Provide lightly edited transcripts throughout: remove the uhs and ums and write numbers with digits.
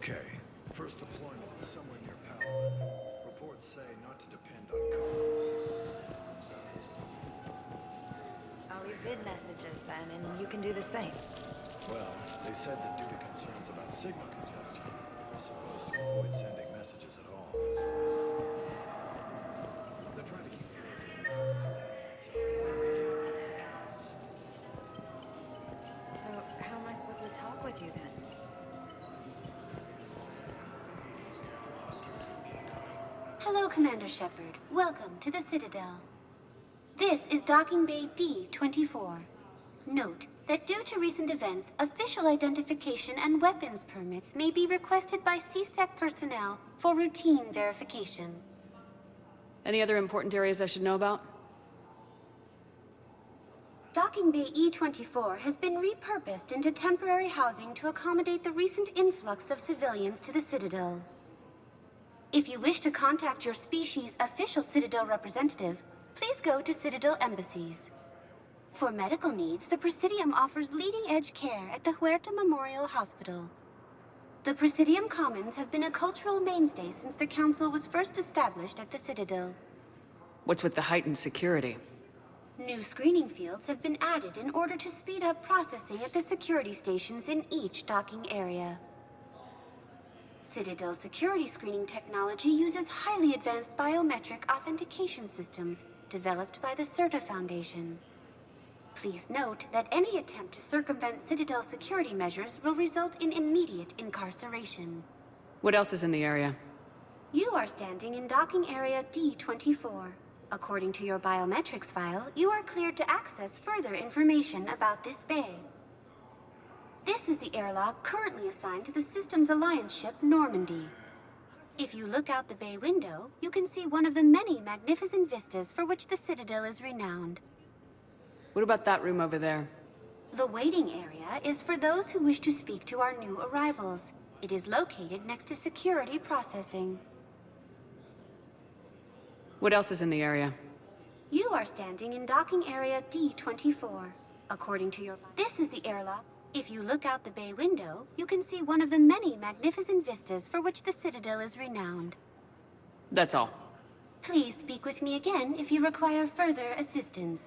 Okay. First deployment is somewhere near power. Reports say not to depend on comms. I'll leave vid messages then, and you can do the same. Well, they said that due to concerns about signal congestion, we're supposed to avoid sending messages at all. They're trying to keep So, how am I supposed to talk with you then? Hello, Commander Shepard. Welcome to the Citadel. This is Docking Bay D-24. Note that due to recent events, official identification and weapons permits may be requested by CSEC personnel for routine verification. Any other important areas I should know about? Docking Bay E-24 has been repurposed into temporary housing to accommodate the recent influx of civilians to the Citadel. If you wish to contact your species' official Citadel representative, please go to Citadel embassies. For medical needs, the Presidium offers leading-edge care at the Huerta Memorial Hospital. The Presidium Commons have been a cultural mainstay since the Council was first established at the Citadel. What's with the heightened security? New screening fields have been added in order to speed up processing at the security stations in each docking area. Citadel security screening technology uses highly advanced biometric authentication systems developed by the CERTA Foundation. Please note that any attempt to circumvent Citadel security measures will result in immediate incarceration. What else is in the area? You are standing in docking area D-24. According to your biometrics file, you are cleared to access further information about this bay. This is the airlock currently assigned to the Systems Alliance ship Normandy. If you look out the bay window, you can see one of the many magnificent vistas for which the Citadel is renowned. What about that room over there? The waiting area is for those who wish to speak to our new arrivals. It is located next to security processing. What else is in the area? You are standing in docking area D-24. According to your... This is the airlock. If you look out the bay window, you can see one of the many magnificent vistas for which the Citadel is renowned. That's all. Please speak with me again if you require further assistance.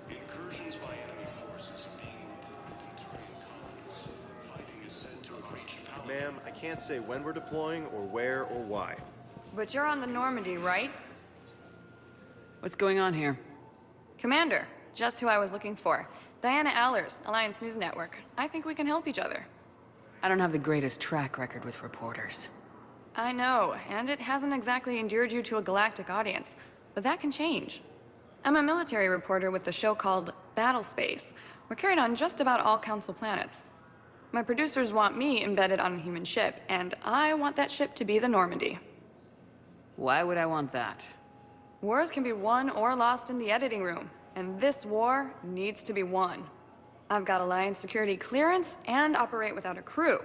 Incursions by enemy forces being reported in terrain commons. Fighting is said to have reached power. Ma'am, I can't say when we're deploying or where or why. But you're on the Normandy, right? What's going on here? Commander, just who I was looking for. Diana Allers, Alliance News Network. I think we can help each other. I don't have the greatest track record with reporters. I know, and it hasn't exactly endeared you to a galactic audience, but that can change. I'm a military reporter with the show called Battle Space. We're carried on just about all Council planets. My producers want me embedded on a human ship, and I want that ship to be the Normandy. Why would I want that? Wars can be won or lost in the editing room, and this war needs to be won. I've got Alliance security clearance and operate without a crew.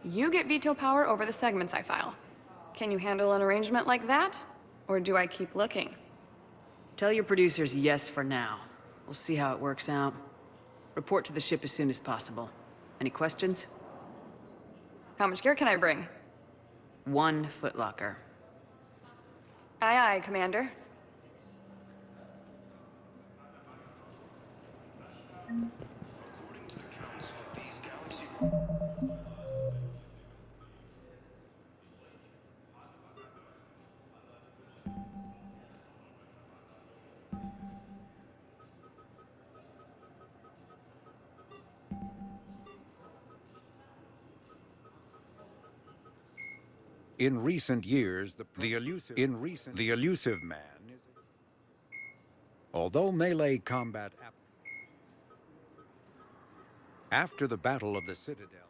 You get veto power over the segments I file. Can you handle an arrangement like that? Or do I keep looking? Tell your producers yes for now. We'll see how it works out. Report to the ship as soon as possible. Any questions? How much gear can I bring? 1 footlocker. Aye, aye, Commander. According to the Council, these galaxy... In recent years, the elusive man is... Although melee combat... After the Battle of the Citadel,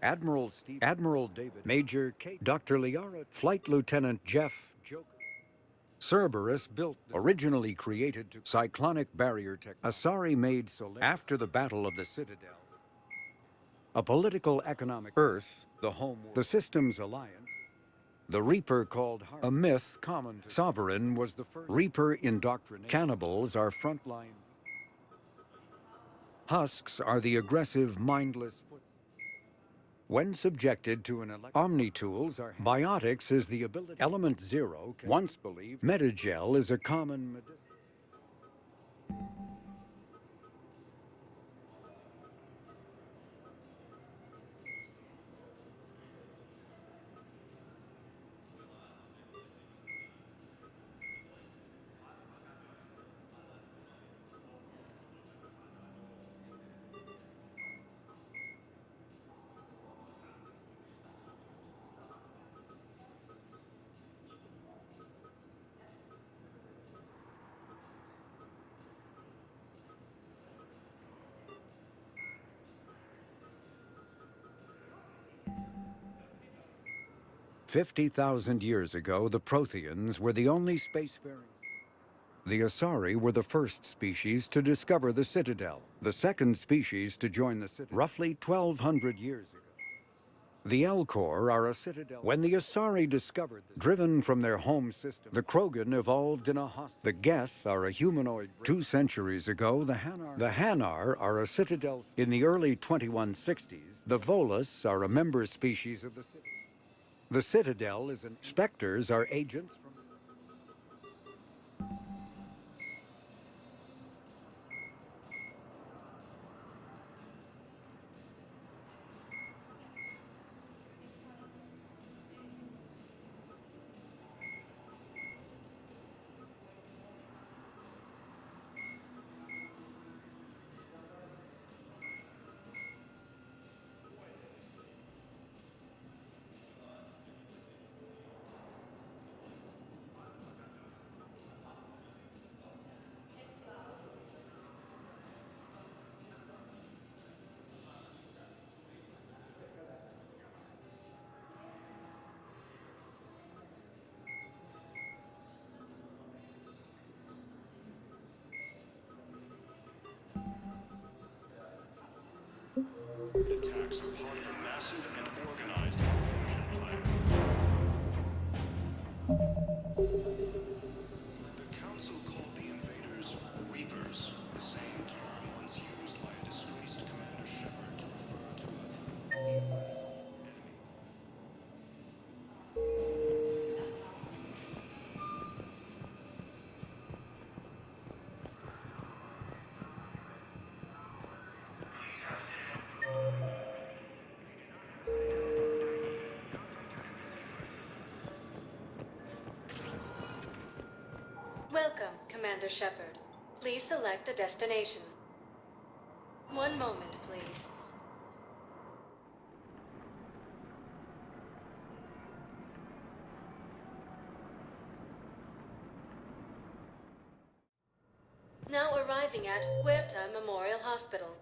Admiral David, Major Kate, Dr. Liara, Flight Lieutenant Jeff Joker, Cerberus built, originally created to cyclonic barrier tech. Asari made after the Battle of the Citadel. A political economic Earth, the home, the system's alliance. The Reaper called a myth common to Sovereign was the first Reaper indoctrination. Cannibals are frontline. Husks are the aggressive, mindless foot. When subjected to an Omni-tools are biotics is the ability. Element Zero once believed Metagel is a common medicine. 50,000 years ago, the Protheans were the only spacefaring. The Asari were the first species to discover the Citadel, the second species to join the Citadel, roughly 1,200 years ago. The Elcor are a citadel. When the Asari discovered this, driven from their home system, the Krogan evolved in a hospital. The Geth are a humanoid. 2 centuries ago, the Hanar are a citadel. In the early 2160s, the Volus are a member species of the Citadel. The Citadel is an... Spectres are agents from... Attacks are part of a massive and organized invasion plan. The Council called the invaders Reapers, the same term once used by a disgraced Commander Shepard to refer to an enemy. Welcome, Commander Shepard. Please select a destination. One moment, please. Now arriving at Huerta Memorial Hospital.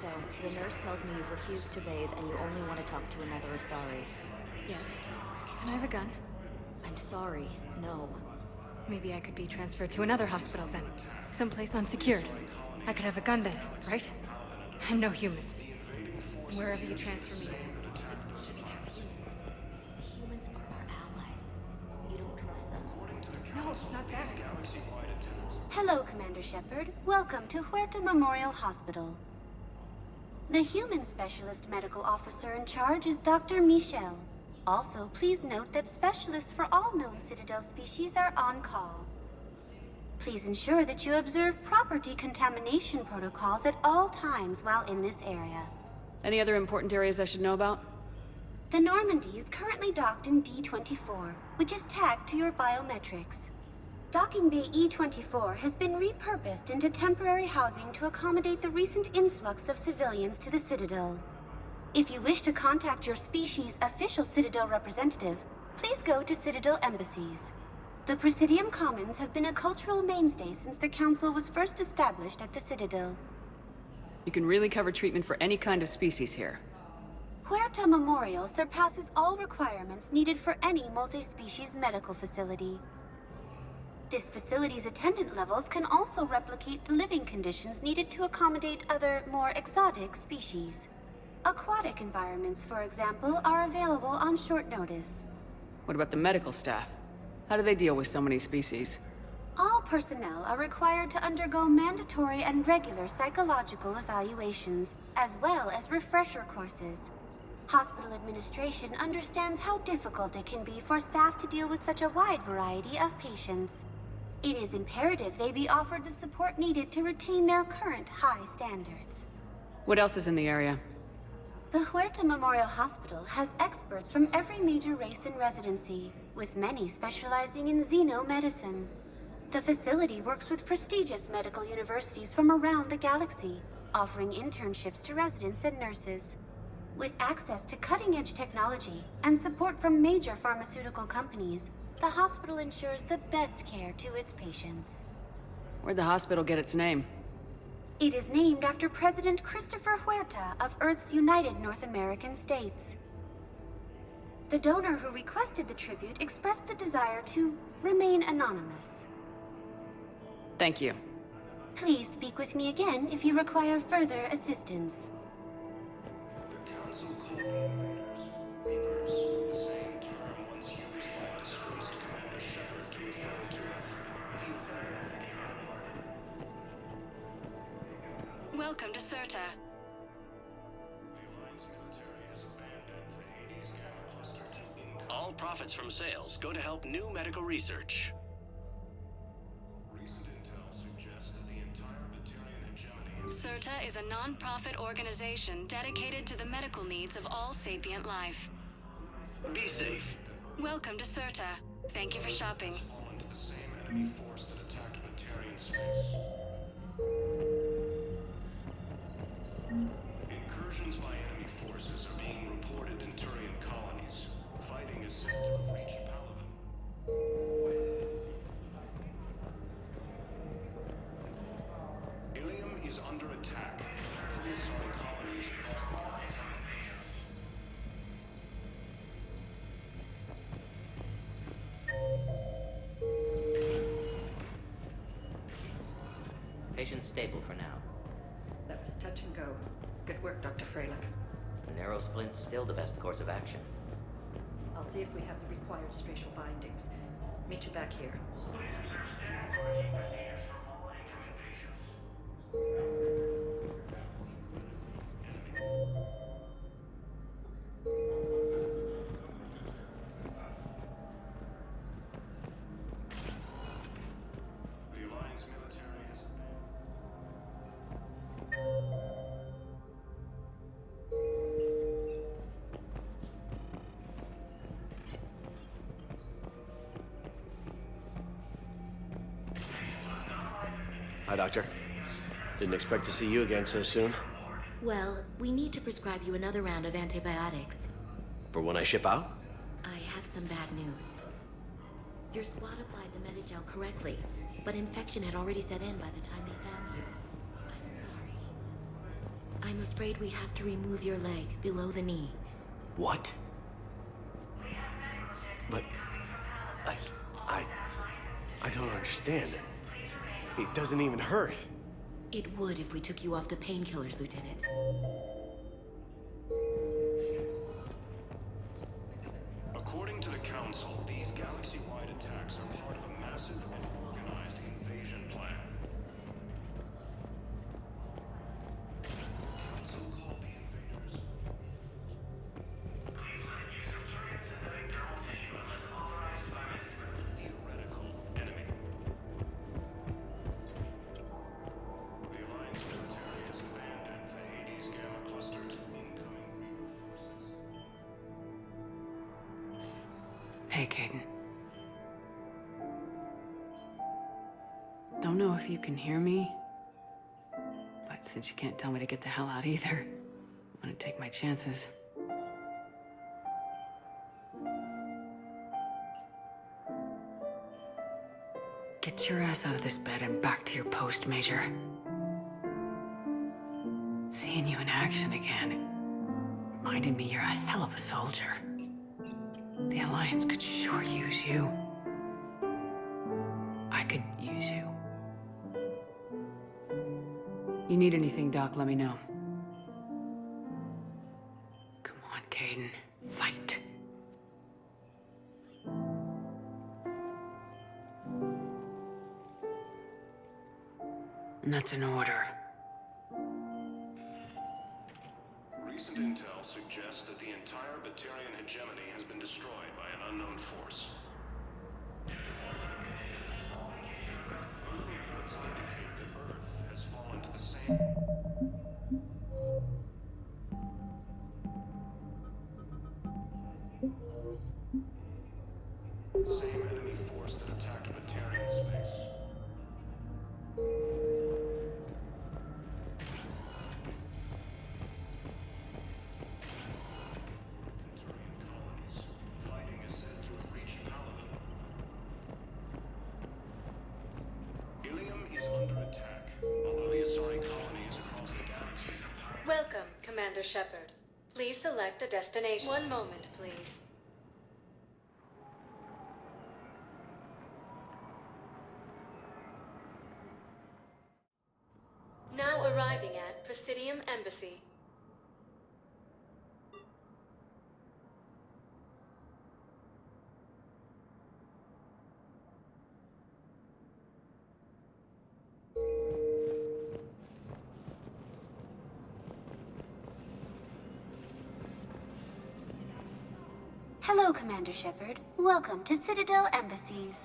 So, the nurse tells me you've refused to bathe and you only want to talk to another Asari. Yes. Can I have a gun? I'm sorry, no. Maybe I could be transferred to another hospital then. Someplace unsecured. I could have a gun then, right? And no humans. Wherever you transfer me. Humans are our allies. You don't trust them. No, it's not that. Hello, Commander Shepard. Welcome to Huerta Memorial Hospital. The human specialist medical officer in charge is Dr. Michel. Also, please note that specialists for all known Citadel species are on call. Please ensure that you observe proper decontamination protocols at all times while in this area. Any other important areas I should know about? The Normandy is currently docked in D-24, which is tagged to your biometrics. Docking Bay E-24 has been repurposed into temporary housing to accommodate the recent influx of civilians to the Citadel. If you wish to contact your species' official Citadel representative, please go to Citadel embassies. The Presidium Commons have been a cultural mainstay since the Council was first established at the Citadel. You can really cover treatment for any kind of species here. Huerta Memorial surpasses all requirements needed for any multi-species medical facility. This facility's attendant levels can also replicate the living conditions needed to accommodate other, more exotic species. Aquatic environments, for example, are available on short notice. What about the medical staff? How do they deal with so many species? All personnel are required to undergo mandatory and regular psychological evaluations, as well as refresher courses. Hospital administration understands how difficult it can be for staff to deal with such a wide variety of patients. It is imperative they be offered the support needed to retain their current high standards. What else is in the area? The Huerta Memorial Hospital has experts from every major race in residency, with many specializing in xenomedicine. The facility works with prestigious medical universities from around the galaxy, offering internships to residents and nurses. With access to cutting-edge technology and support from major pharmaceutical companies, the hospital ensures the best care to its patients. Where'd the hospital get its name? It is named after President Christopher Huerta of Earth's United North American States. The donor who requested the tribute expressed the desire to remain anonymous. Thank you. Please speak with me again if you require further assistance. The Council called the invaders Reapers, the same term once used by disgraced Commander Shepard to refer to the Welcome to Serta. The Alliance military has abandoned the Hades Gamma Cluster to incoming. All profits from sales go to help new medical research. Recent intel suggests that the entire Batarian hegemony is Serta is a non-profit organization dedicated to the medical needs of all sapient life. Be safe. Welcome to Serta. Thank you for shopping. fallen to the same enemy force that attacked Batarian space. Incursions by enemy forces are being reported in Turian colonies. Fighting is said to have reached Palaven. Ilium is under attack. The Asari colonies Patient's stable for now. That was touch and go. Good work, Dr. Freilich. The narrow splint's still the best course of action. I'll see if we have the required spatial bindings. Meet you back here. The Alliance military has Hi, Doctor. Didn't expect to see you again so soon. Well, we need to prescribe you another round of antibiotics. For when I ship out? I have some bad news. Your squad applied the Medigel correctly, but infection had already set in by the time they found you. I'm sorry. I'm afraid we have to remove your leg below the knee. What? But I don't understand. It doesn't even hurt. It would if we took you off the painkillers, Lieutenant. According to the Council, these galaxy-wide attacks are part of a massive and organized invasion plan. The Council called the invaders theoretical enemy. The Alliance military has abandoned the Hades Gamma Cluster to incoming Reaper forces. Hey, Caden. know if you can hear me, but since you can't tell me to get the hell out either, I'm gonna take my chances. Get your ass out of this bed and back to your post, Major. Seeing you in action again reminded me you're a hell of a soldier. The Alliance could sure use you. I could use you. You need anything, Doc, let me know. Come on, Caden. Fight. And that's an order. Recent intel suggests that the entire Batarian hegemony has been destroyed by an unknown force. Early reports indicate that Earth has fallen to the same enemy force that attacked Batarian space. Welcome, Commander Shepard. Please select a destination. One moment, please. Now arriving at Presidium Embassy. Hello, Commander Shepard. Welcome to Citadel Embassies.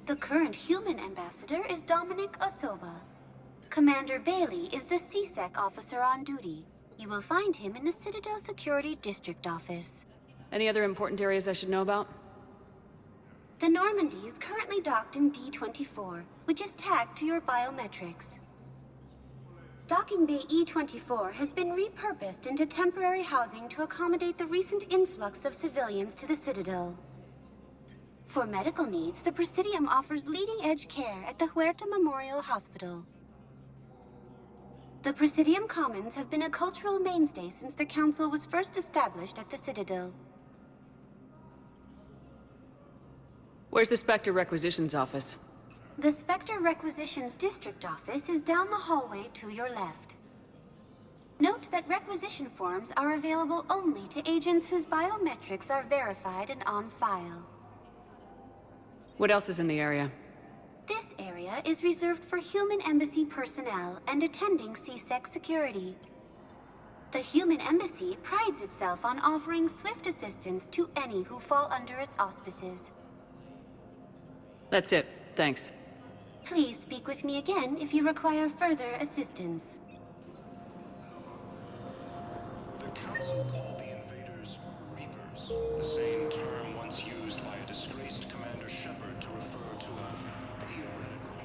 The current human ambassador is Dominic Osoba. Commander Bailey is the CSEC officer on duty. You will find him in the Citadel Security District office. Any other important areas I should know about? The Normandy is currently docked in D-24, which is tagged to your biometrics. Docking Bay E-24 has been repurposed into temporary housing to accommodate the recent influx of civilians to the Citadel. For medical needs, the Presidium offers leading-edge care at the Huerta Memorial Hospital. The Presidium Commons have been a cultural mainstay since the Council was first established at the Citadel. Where's the Spectre Requisitions office? The Spectre Requisitions District Office is down the hallway to your left. Note that requisition forms are available only to agents whose biometrics are verified and on file. What else is in the area? This area is reserved for human embassy personnel and attending CSEC security. The human embassy prides itself on offering swift assistance to any who fall under its auspices. That's it. Thanks. Please speak with me again if you require further assistance. The Council called the invaders Reapers, the same term once used by a disgraced Commander Shepard to refer to a theoretical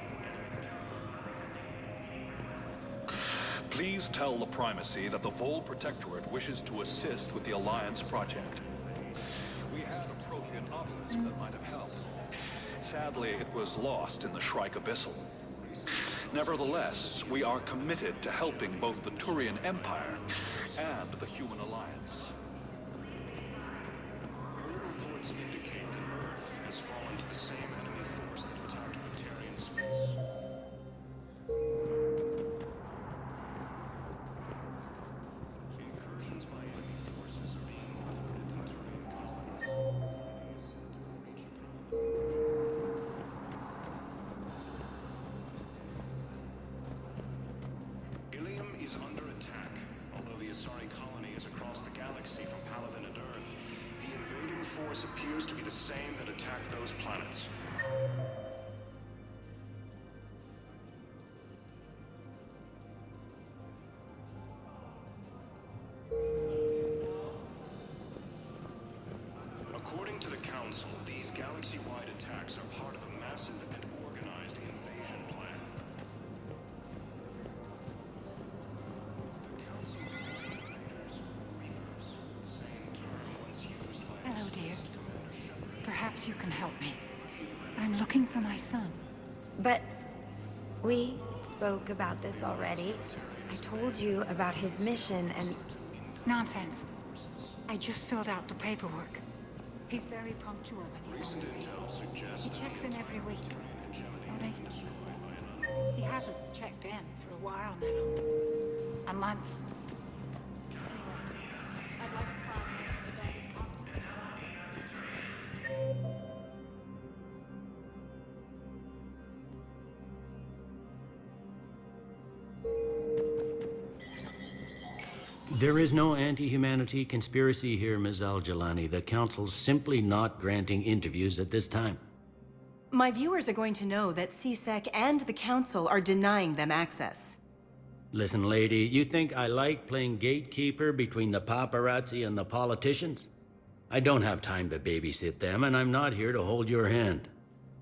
enemy. Please tell the Primacy that the Vol Protectorate wishes to assist with the Alliance project. We had a Prothean obelisk that might have helped. Sadly, it was lost in the Shrike Abyssal. Nevertheless, we are committed to helping both the Turian Empire and the Human Alliance. Early reports indicate that Earth has fallen to the same enemy force that attacked Batarian space. Incursions by enemy forces are being reported in Turian colonies. Is under attack. Although the Asari colony is across the galaxy from Paladin and Earth, the invading force appears to be the same that attacked those planets. According to the Council, these galaxy-wide attacks are part of a massive and organized invasion plan. Perhaps you can help me. I'm looking for my son. But we spoke about this already. I told you about his mission and... Nonsense. I just filled out the paperwork. He's very punctual when he's on leave. He checks in every week. Don't he? He hasn't checked in for a while now. A month. Anyway, I'd like to find an expedited contact. There is no anti-humanity conspiracy here, Ms. Al-Jalani. The Council's simply not granting interviews at this time. My viewers are going to know that CSEC and the Council are denying them access. Listen, lady, you think I like playing gatekeeper between the paparazzi and the politicians? I don't have time to babysit them, and I'm not here to hold your hand.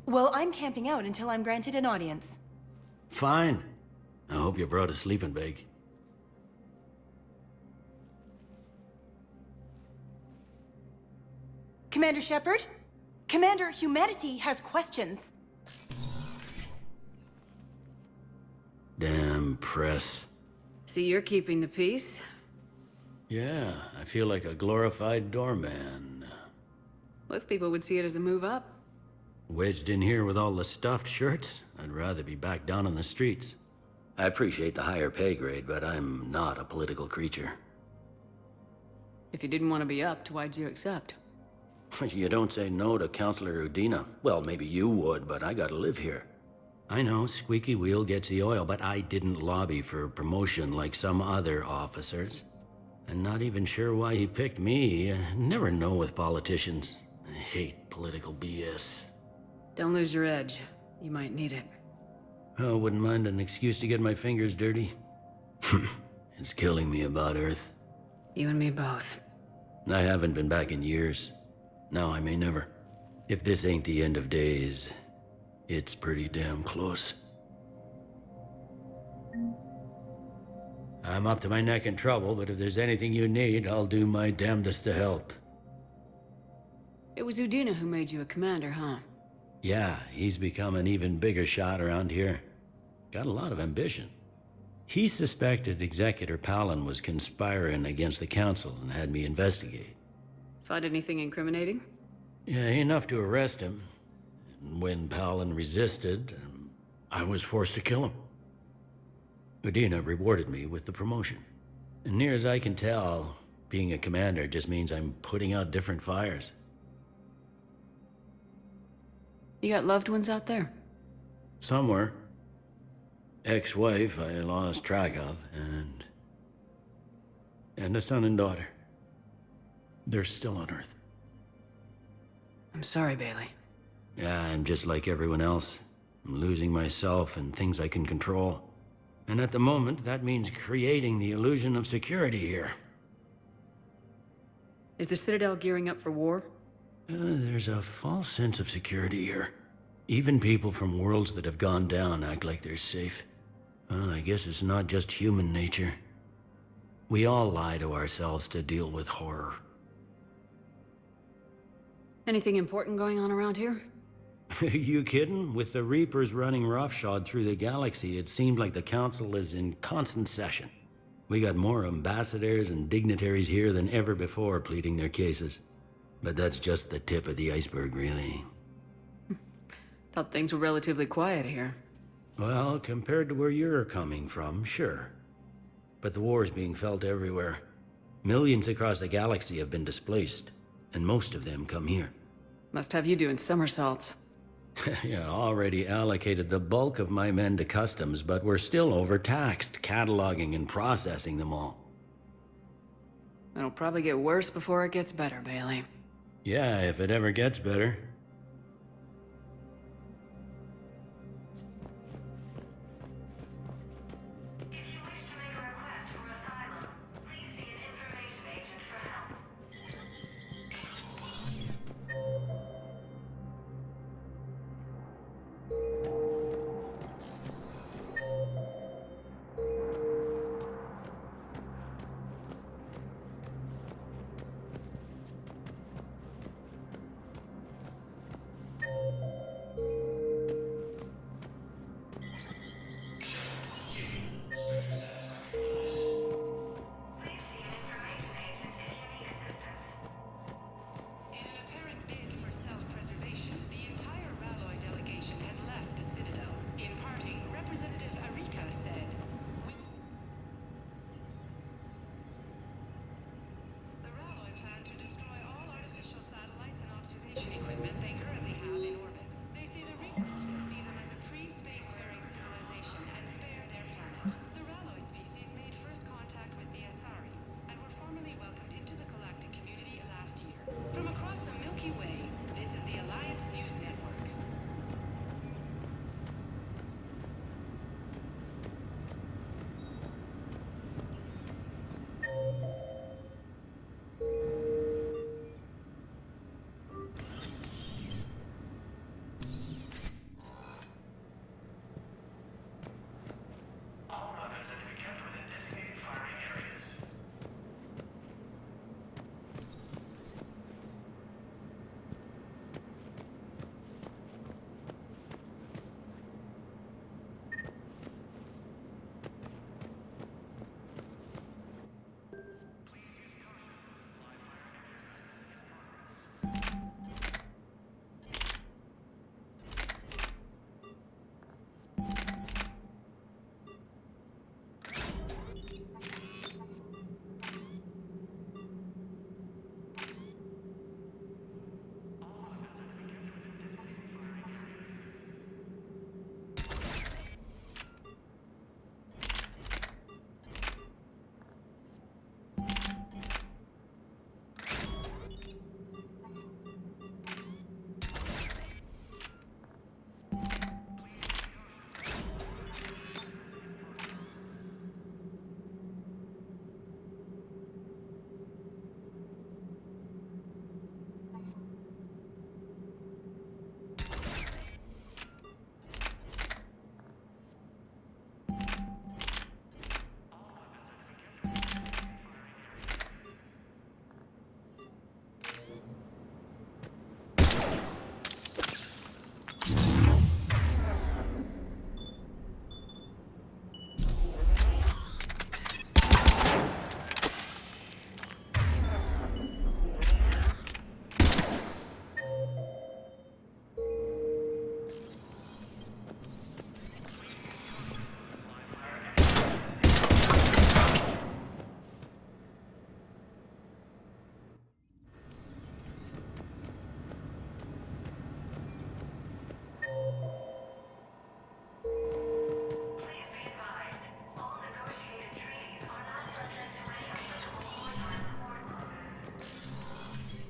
Well, I'm camping out until I'm granted an audience. Fine. I hope you brought a sleeping bag. Commander Shepard? Commander, humanity has questions. Damn press. See, you're keeping the peace? Yeah, I feel like a glorified doorman. Most people would see it as a move up. Wedged in here with all the stuffed shirts? I'd rather be back down on the streets. I appreciate the higher pay grade, but I'm not a political creature. If you didn't want to be upped, why'd you accept? You don't say no to Counselor Udina. Well, maybe you would, but I gotta live here. I know, squeaky wheel gets the oil, but I didn't lobby for promotion like some other officers. I'm not even sure why he picked me. I never know with politicians. I hate political BS. Don't lose your edge. You might need it. Oh, wouldn't mind an excuse to get my fingers dirty. It's killing me about Earth. You and me both. I haven't been back in years. Now I may never. If this ain't the end of days, it's pretty damn close. I'm up to my neck in trouble, but if there's anything you need, I'll do my damnedest to help. It was Udina who made you a commander, huh? Yeah, he's become an even bigger shot around here. Got a lot of ambition. He suspected Executor Palin was conspiring against the Council and had me investigate. Find anything incriminating? Yeah, enough to arrest him. And when Palin resisted, I was forced to kill him. Udina rewarded me with the promotion. And near as I can tell, being a commander just means I'm putting out different fires. You got loved ones out there? Somewhere. Ex-wife I lost track of, and a son and daughter. They're still on Earth. I'm sorry, Bailey. Yeah, I'm just like everyone else. I'm losing myself and things I can control. And at the moment, that means creating the illusion of security here. Is the Citadel gearing up for war? There's a false sense of security here. Even people from worlds that have gone down act like they're safe. Well, I guess it's not just human nature. We all lie to ourselves to deal with horror. Anything important going on around here? You kidding? With the Reapers running roughshod through the galaxy, it seemed like the Council is in constant session. We got more ambassadors and dignitaries here than ever before pleading their cases. But that's just the tip of the iceberg, really. Thought things were relatively quiet here. Well, compared to where you're coming from, sure. But the war is being felt everywhere. Millions across the galaxy have been displaced, and most of them come here. Must have you doing somersaults. Yeah, already allocated the bulk of my men to customs, but we're still overtaxed, cataloging and processing them all. It'll probably get worse before it gets better, Bailey. Yeah, if it ever gets better.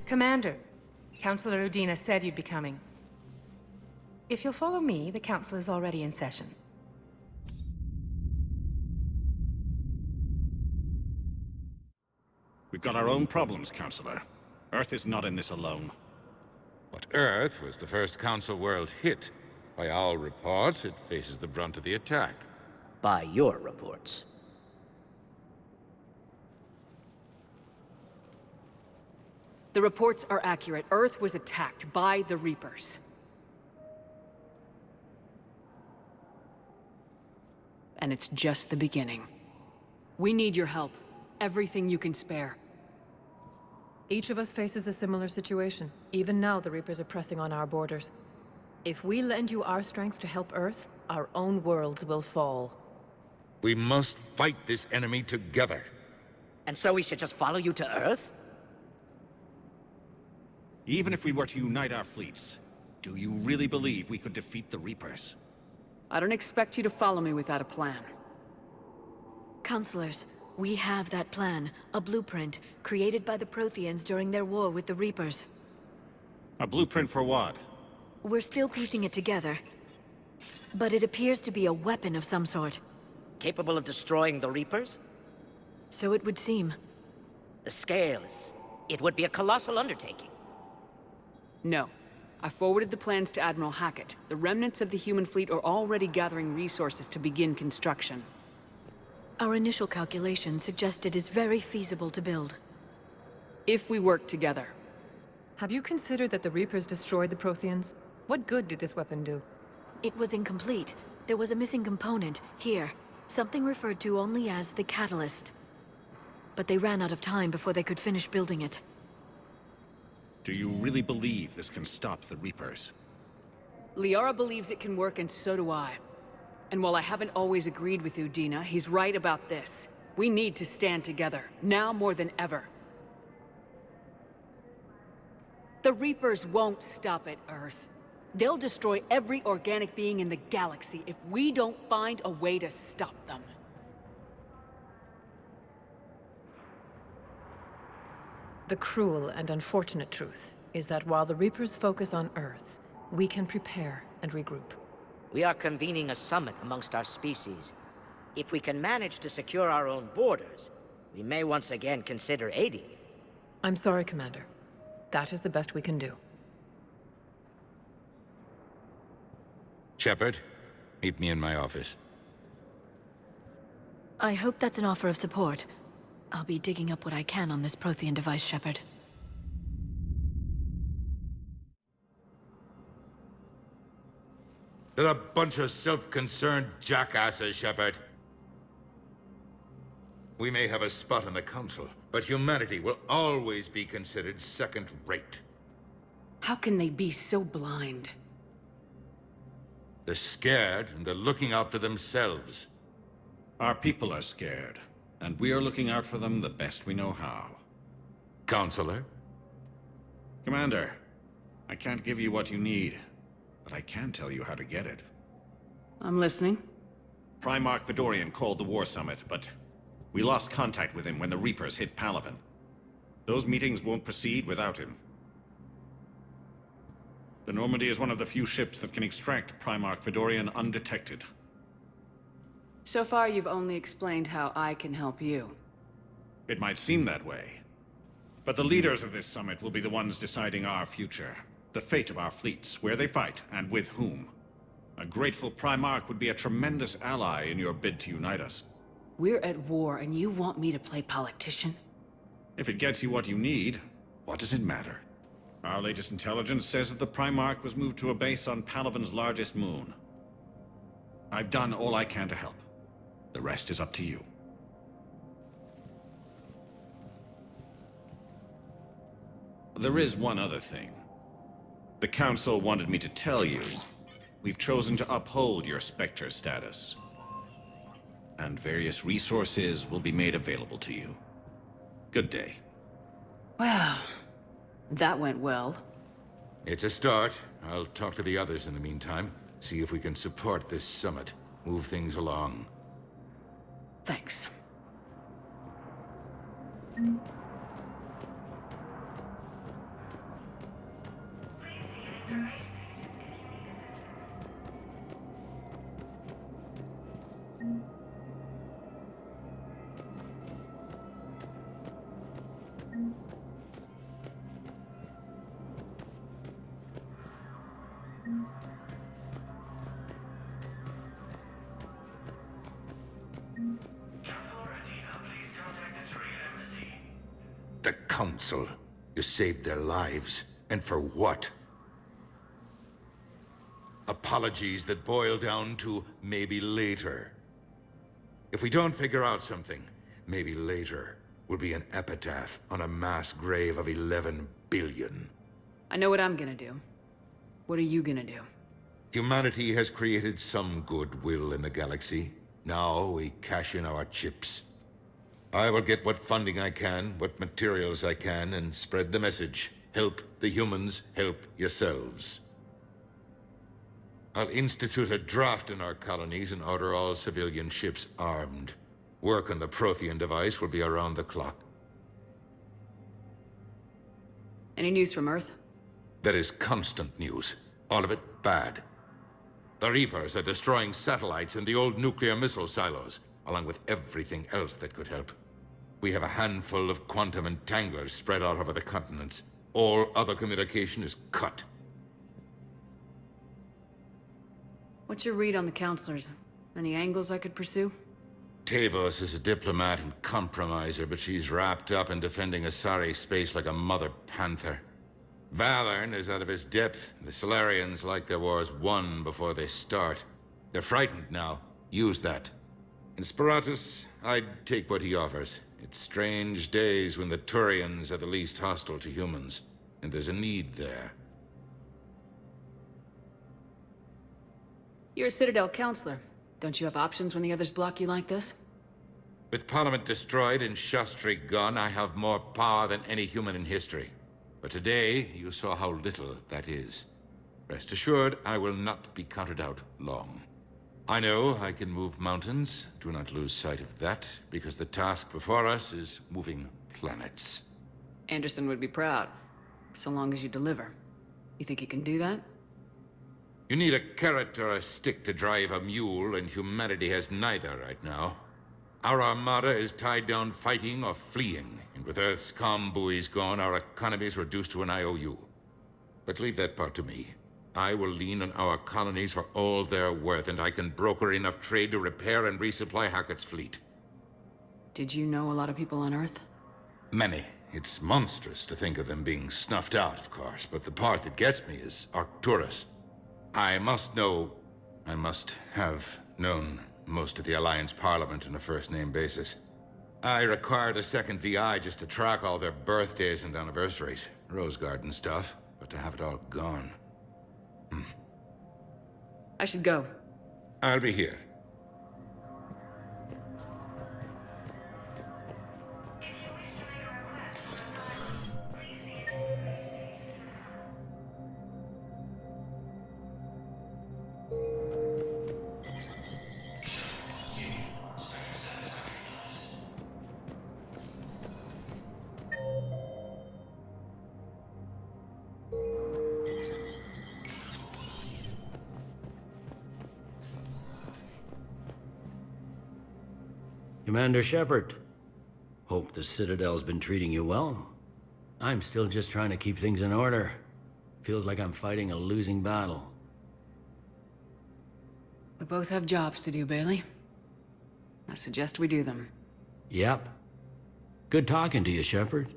Commander, Councilor Udina said you'd be coming. If you'll follow me, the council is already in session. We've got our own problems, Councilor. Earth is not in this alone. But Earth was the first Council world hit. By all reports, it faces the brunt of the attack. By your reports. The reports are accurate. Earth was attacked by the Reapers. And it's just the beginning. We need your help. Everything you can spare. Each of us faces a similar situation. Even now, the Reapers are pressing on our borders. If we lend you our strength to help Earth, our own worlds will fall. We must fight this enemy together. And so we should just follow you to Earth? Even if we were to unite our fleets, do you really believe we could defeat the Reapers? I don't expect you to follow me without a plan. Counselors, we have that plan, a blueprint, created by the Protheans during their war with the Reapers. A blueprint for what? We're still piecing it together. But it appears to be a weapon of some sort. Capable of destroying the Reapers? So it would seem. The scale is... it would be a colossal undertaking. No. I forwarded the plans to Admiral Hackett. The remnants of the human fleet are already gathering resources to begin construction. Our initial calculations suggest it is very feasible to build. If we work together. Have you considered that the Reapers destroyed the Protheans? What good did this weapon do? It was incomplete. There was a missing component, here. Something referred to only as the catalyst. But they ran out of time before they could finish building it. Do you really believe this can stop the Reapers? Liara believes it can work, and so do I. And while I haven't always agreed with Udina, he's right about this. We need to stand together, now more than ever. The Reapers won't stop at Earth. They'll destroy every organic being in the galaxy if we don't find a way to stop them. The cruel and unfortunate truth is that while the Reapers focus on Earth, we can prepare and regroup. We are convening a summit amongst our species. If we can manage to secure our own borders, we may once again consider aiding you. I'm sorry, Commander. That is the best we can do. Shepard, meet me in my office. I hope that's an offer of support. I'll be digging up what I can on this Prothean device, Shepard. They're a bunch of self-concerned jackasses, Shepard. We may have a spot on the Council, but humanity will always be considered second-rate. How can they be so blind? They're scared, and they're looking out for themselves. Our people are scared, and we are looking out for them the best we know how. Counselor? Commander, I can't give you what you need, but I can tell you how to get it. I'm listening. Primarch Fedorian called the War Summit, but we lost contact with him when the Reapers hit Palaven. Those meetings won't proceed without him. The Normandy is one of the few ships that can extract Primarch Fedorian undetected. So far, you've only explained how I can help you. It might seem that way. But the leaders of this summit will be the ones deciding our future. The fate of our fleets, where they fight, and with whom. A grateful Primarch would be a tremendous ally in your bid to unite us. We're at war, and you want me to play politician? If it gets you what you need, what does it matter? Our latest intelligence says that the Primarch was moved to a base on Palaven's largest moon. I've done all I can to help. The rest is up to you. There is one other thing. The Council wanted me to tell you, we've chosen to uphold your Spectre status. And various resources will be made available to you. Good day. Well, that went well. It's a start. I'll talk to the others in the meantime. See if we can support this summit. Move things along. Thanks. The Council. You saved their lives. And for what? Apologies that boil down to maybe later. If we don't figure out something, maybe later will be an epitaph on a mass grave of 11 billion. I know what I'm gonna do. What are you gonna do? Humanity has created some goodwill in the galaxy. Now we cash in our chips. I will get what funding I can, what materials I can, and spread the message. Help the humans, help yourselves. I'll institute a draft in our colonies and order all civilian ships armed. Work on the Prothean device will be around the clock. Any news from Earth? There is constant news. All of it bad. The Reapers are destroying satellites and the old nuclear missile silos, along with everything else that could help. We have a handful of quantum entanglers spread out over the continents. All other communication is cut. What's your read on the counselors? Any angles I could pursue? Tavos is a diplomat and compromiser, but she's wrapped up in defending Asari space like a mother panther. Valorn is out of his depth. The Solarians like their wars won before they start. They're frightened now. Use that. In Sparatus, I'd take what he offers. It's strange days when the Turians are the least hostile to humans, and there's a need there. You're a Citadel counselor. Don't you have options when the others block you like this? With Parliament destroyed and Shastri gone, I have more power than any human in history. But today, you saw how little that is. Rest assured, I will not be counted out long. I know I can move mountains. Do not lose sight of that, because the task before us is moving planets. Anderson would be proud, so long as you deliver. You think you can do that? You need a carrot or a stick to drive a mule, and humanity has neither right now. Our armada is tied down fighting or fleeing, and with Earth's comm buoys gone, our economy is reduced to an IOU. But leave that part to me. I will lean on our colonies for all they're worth, and I can broker enough trade to repair and resupply Hackett's fleet. Did you know a lot of people on Earth? Many. It's monstrous to think of them being snuffed out, of course, but the part that gets me is Arcturus. I must have known most of the Alliance Parliament on a first-name basis. I required a second VI just to track all their birthdays and anniversaries. Rose Garden stuff, but to have it all gone. I should go. I'll be here. Commander Shepard. Hope the Citadel's been treating you well. I'm still just trying to keep things in order. Feels like I'm fighting a losing battle. We both have jobs to do, Bailey. I suggest we do them. Yep. Good talking to you, Shepard.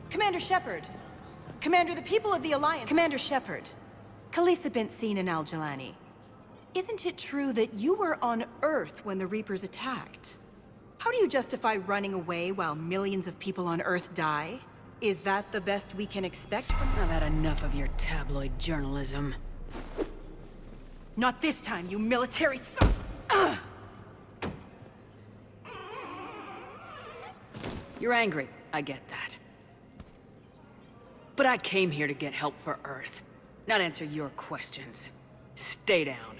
Commander Shepard. Commander, the people of the Alliance— Commander Shepard. Khalisah bint Seen and Al-Jalani. Isn't it true that you were on Earth when the Reapers attacked? How do you justify running away while millions of people on Earth die? Is that the best we can expect from— I've had enough of your tabloid journalism. Not this time, you military You're angry, I get that. But I came here to get help for Earth, not answer your questions. Stay down.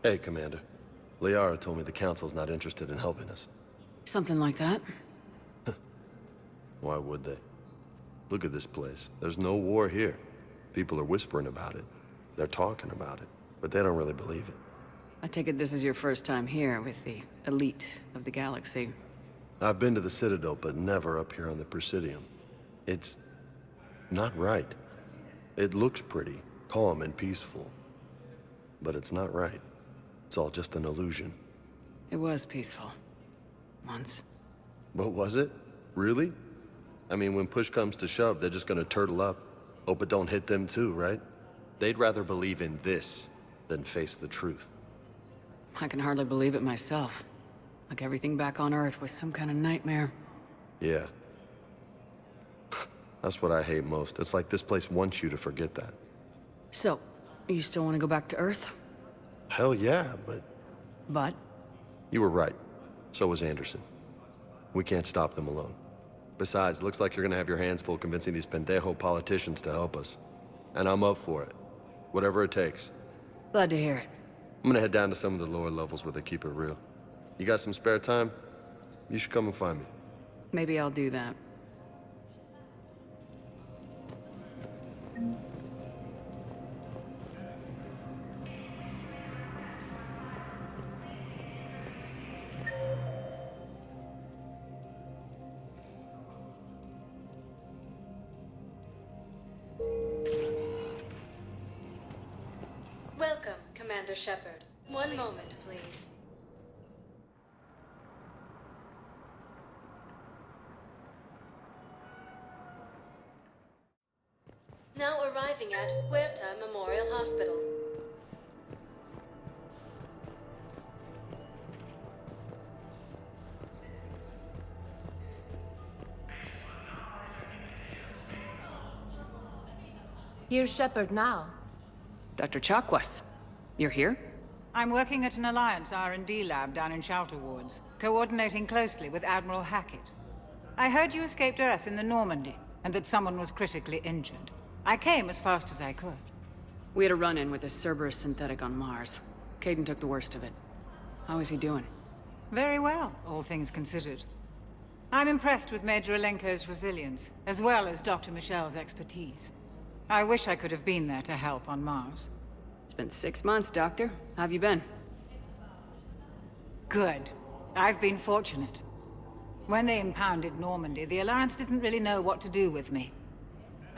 Hey, Commander. Liara told me the Council's not interested in helping us. Something like that. Why would they? Look at this place. There's no war here. People are whispering about it. They're talking about it, but they don't really believe it. I take it this is your first time here with the elite of the galaxy. I've been to the Citadel, but never up here on the Presidium. It's not right. It looks pretty, calm and peaceful. But it's not right. It's all just an illusion. It was peaceful. Once. But was it? Really? I mean, when push comes to shove, they're just gonna turtle up. Hope it don't hit them too, right? They'd rather believe in this than face the truth. I can hardly believe it myself. Like everything back on Earth was some kind of nightmare. Yeah. That's what I hate most. It's like this place wants you to forget that. So, you still want to go back to Earth? Hell yeah, but... But? You were right. So was Anderson. We can't stop them alone. Besides, it looks like you're gonna have your hands full convincing these pendejo politicians to help us. And I'm up for it. Whatever it takes. Glad to hear it. I'm gonna head down to some of the lower levels where they keep it real. You got some spare time? You should come and find me. Maybe I'll do that. Welcome, Commander Shepard. One moment, please. Now arriving at Huerta Memorial Hospital. Here's Shepard now. Dr. Chakwas, you're here? I'm working at an Alliance R&D lab down in Shelter Wards, coordinating closely with Admiral Hackett. I heard you escaped Earth in the Normandy, and that someone was critically injured. I came as fast as I could. We had a run-in with a Cerberus synthetic on Mars. Caden took the worst of it. How is he doing? Very well, all things considered. I'm impressed with Major Alenko's resilience, as well as Dr. Michel's expertise. I wish I could have been there to help on Mars. It's been 6 months, Doctor. How have you been? Good. I've been fortunate. When they impounded Normandy, the Alliance didn't really know what to do with me.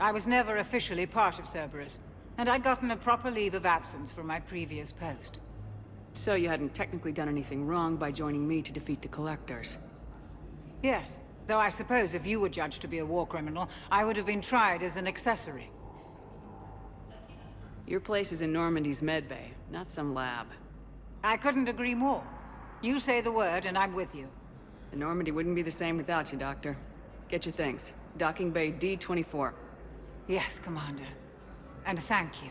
I was never officially part of Cerberus, and I'd gotten a proper leave of absence from my previous post. So you hadn't technically done anything wrong by joining me to defeat the Collectors? Yes, though I suppose if you were judged to be a war criminal, I would have been tried as an accessory. Your place is in Normandy's medbay, not some lab. I couldn't agree more. You say the word, and I'm with you. The Normandy wouldn't be the same without you, Doctor. Get your things. Docking Bay D-24. Yes, Commander. And thank you.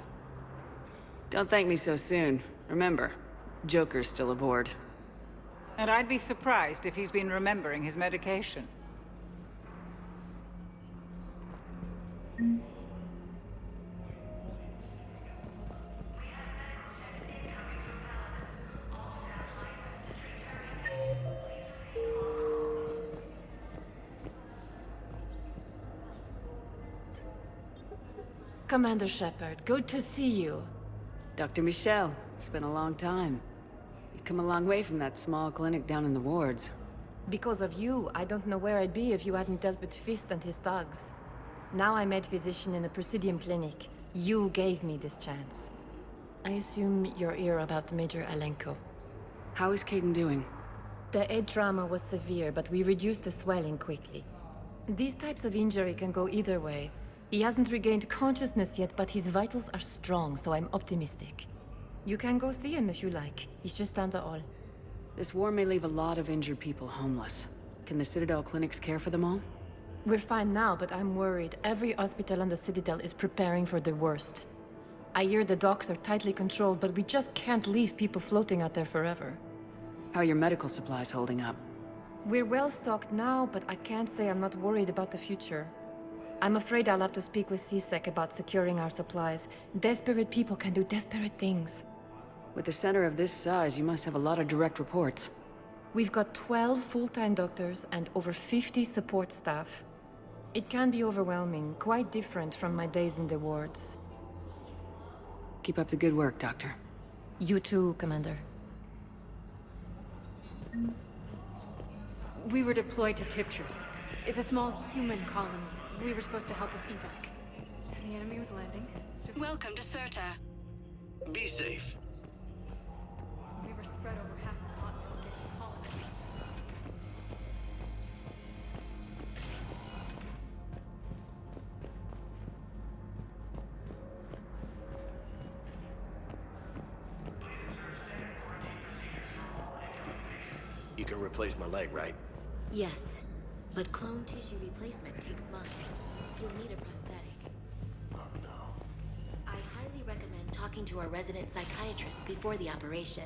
Don't thank me so soon. Remember, Joker's still aboard. And I'd be surprised if he's been remembering his medication. Commander Shepard, good to see you. Dr. Michel, it's been a long time. You've come a long way from that small clinic down in the wards. Because of you, I don't know where I'd be if you hadn't dealt with Fist and his thugs. Now I'm head physician in a Presidium clinic. You gave me this chance. I assume you're here about Major Alenko. How is Caden doing? The head trauma was severe, but we reduced the swelling quickly. These types of injury can go either way. He hasn't regained consciousness yet, but his vitals are strong, so I'm optimistic. You can go see him if you like. He's just down the hall. This war may leave a lot of injured people homeless. Can the Citadel clinics care for them all? We're fine now, but I'm worried. Every hospital on the Citadel is preparing for the worst. I hear the docks are tightly controlled, but we just can't leave people floating out there forever. How are your medical supplies holding up? We're well stocked now, but I can't say I'm not worried about the future. I'm afraid I'll have to speak with CSEC about securing our supplies. Desperate people can do desperate things. With a center of this size, you must have a lot of direct reports. We've got 12 full-time doctors and over 50 support staff. It can be overwhelming, quite different from my days in the wards. Keep up the good work, Doctor. You too, Commander. We were deployed to Tiptree. It's a small human colony. We were supposed to help with evac. The enemy was landing. Welcome to Serta. Be safe. We were spread over half the continent getting colonized. You can replace my leg, right? Yes, but clone tissue replacement takes months. You'll need a prosthetic. Oh no. I highly recommend talking to our resident psychiatrist before the operation.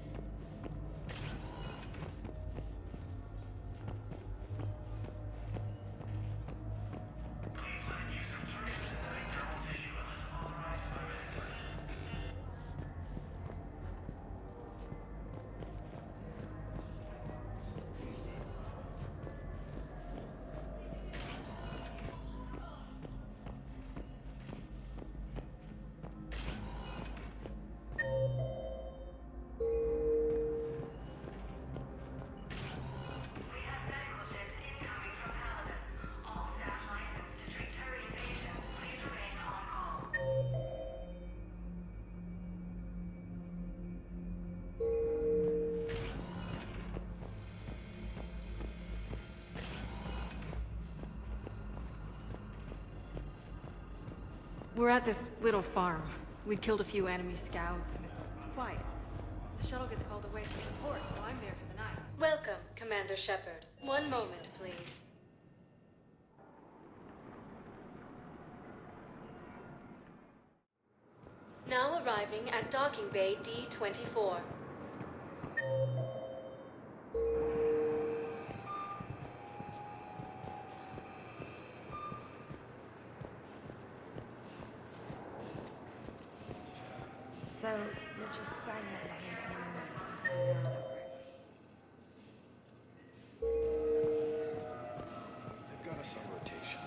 We're at this little farm. We'd killed a few enemy scouts, and it's quiet. The shuttle gets called away for support, so I'm there for the night. Welcome, Commander Shepard. One moment, please. Now arriving at docking bay D-24. So, you're just signing up behind enemy lines until the war's over. They've got us on rotation.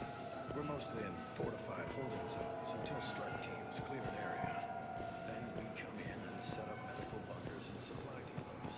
We're mostly in fortified holding zones until strike teams clear an area. Then we come in and set up medical bunkers and supply depots.